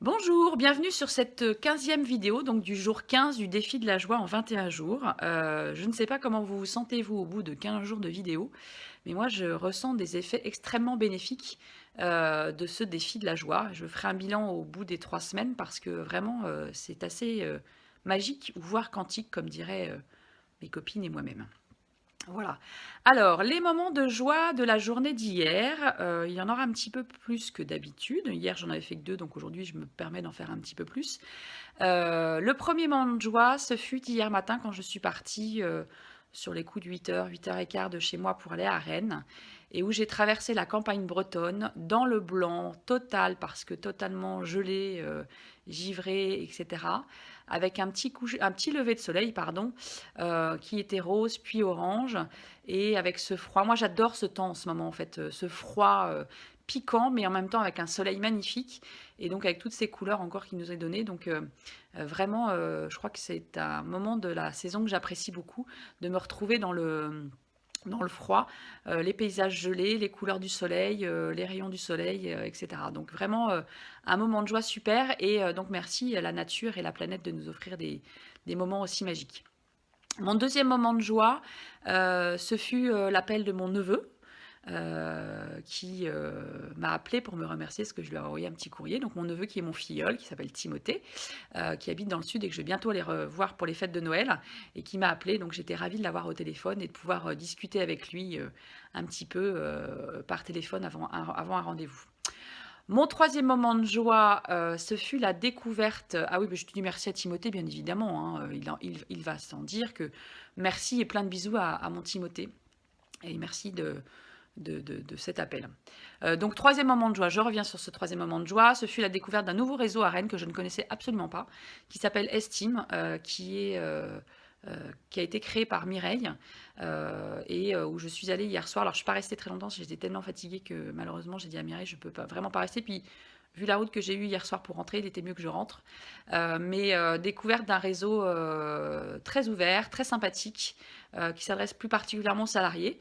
Bonjour, bienvenue sur cette 15e vidéo, donc du jour 15 du défi de la joie en 21 jours. Je ne sais pas comment vous vous sentez, vous, au bout de 15 jours de vidéo, mais moi, je ressens des effets extrêmement bénéfiques de ce défi de la joie. Je ferai un bilan au bout des 3 semaines parce que vraiment, c'est assez magique, ou voire quantique, comme diraient mes copines et moi-même. Voilà. Alors, les moments de joie de la journée d'hier, il y en aura un petit peu plus que d'habitude. Hier, j'en avais fait que 2, donc aujourd'hui, je me permets d'en faire un petit peu plus. Le premier moment de joie, ce fut hier matin quand je suis partie, sur les coups de 8h, 8h15 de chez moi pour aller à Rennes et où j'ai traversé la campagne bretonne dans le blanc total parce que totalement gelé, givré et cetera, avec un petit lever de soleil, pardon, qui était rose puis orange et avec ce froid. Moi, j'adore ce temps en ce moment, en fait, ce froid, piquant, mais en même temps avec un soleil magnifique et donc avec toutes ces couleurs encore qu'il nous est donné. Donc, vraiment, je crois que c'est un moment de la saison que j'apprécie beaucoup, de me retrouver dans le froid, les paysages gelés, les couleurs du soleil, les rayons du soleil, et cetera. Donc vraiment, un moment de joie super et donc merci à la nature et la planète de nous offrir des moments aussi magiques. Mon deuxième moment de joie, ce fut, l'appel de mon neveu, qui m'a appelé pour me remercier parce que je lui ai envoyé un petit courrier. Donc mon neveu qui est mon filleul, qui s'appelle Timothée, qui habite dans le sud et que je vais bientôt aller revoir pour les fêtes de Noël et qui m'a appelé. Donc j'étais ravie de l'avoir au téléphone et de pouvoir discuter avec lui un petit peu par téléphone avant un rendez-vous. Mon troisième moment de joie, ce fut la découverte. Ah oui, je te dis merci à Timothée, bien évidemment, hein, il va sans dire que merci et plein de bisous à mon Timothée. Et merci de cet appel. Donc troisième moment de joie, je reviens sur ce troisième moment de joie, ce fut la découverte d'un nouveau réseau à Rennes que je ne connaissais absolument pas, qui s'appelle Estime, qui a été créé par Mireille et où je suis allée hier soir. Alors je ne suis pas restée très longtemps, j'étais tellement fatiguée que malheureusement j'ai dit à Mireille je ne peux vraiment pas rester. Puis vu la route que j'ai eue hier soir pour rentrer, il était mieux que je rentre. Mais découverte d'un réseau très ouvert, très sympathique, qui s'adresse plus particulièrement aux salariés,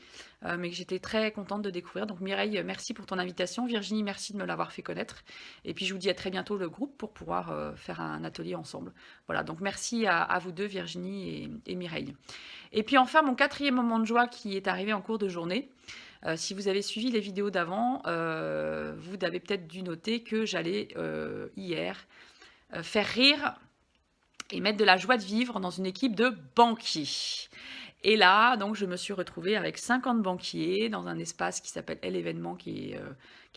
mais que j'étais très contente de découvrir. Donc Mireille, merci pour ton invitation. Virginie, merci de me l'avoir fait connaître. Et puis je vous dis à très bientôt le groupe pour pouvoir faire un atelier ensemble. Voilà, donc merci à vous deux, Virginie et Mireille. Et puis enfin, mon quatrième moment de joie qui est arrivé en cours de journée. Si vous avez suivi les vidéos d'avant, vous avez peut-être dû noter que j'allais hier faire rire et mettre de la joie de vivre dans une équipe de banquiers. Et là, donc, je me suis retrouvée avec 50 banquiers dans un espace qui s'appelle L'événement, qui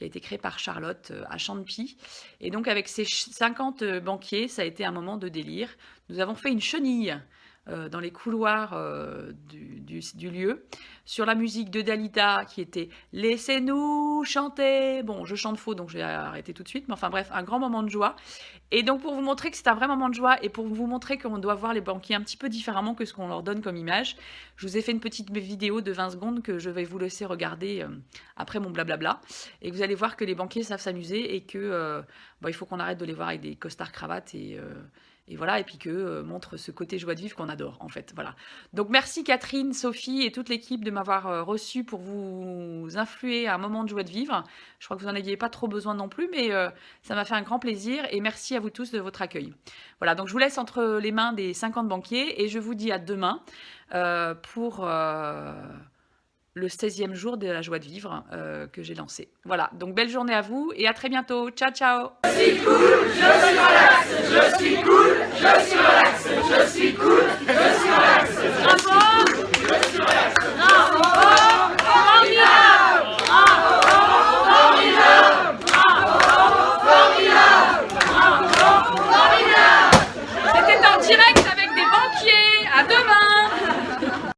a été créé par Charlotte à Champy. Et donc, avec ces 50 banquiers, ça a été un moment de délire. Nous avons fait une chenille dans les couloirs du lieu, sur la musique de Dalida qui était «Laissez-nous chanter». Bon, je chante faux, donc je vais arrêter tout de suite, mais enfin bref, un grand moment de joie. Et donc pour vous montrer que c'est un vrai moment de joie et pour vous montrer qu'on doit voir les banquiers un petit peu différemment que ce qu'on leur donne comme image, je vous ai fait une petite vidéo de 20 secondes que je vais vous laisser regarder après mon blablabla. Et vous allez voir que les banquiers savent s'amuser et que il faut qu'on arrête de les voir avec des costards cravates et voilà, et puis que montre ce côté joie de vivre qu'on adore, en fait. Voilà. Donc merci Catherine, Sophie et toute l'équipe de m'avoir reçue pour vous influer à un moment de joie de vivre. Je crois que vous n'en aviez pas trop besoin non plus, mais ça m'a fait un grand plaisir et merci à vous tous de votre accueil. Voilà, donc je vous laisse entre les mains des 50 banquiers et je vous dis à demain pour le 16e jour de la joie de vivre que j'ai lancé. Voilà, donc belle journée à vous et à très bientôt. Ciao, ciao.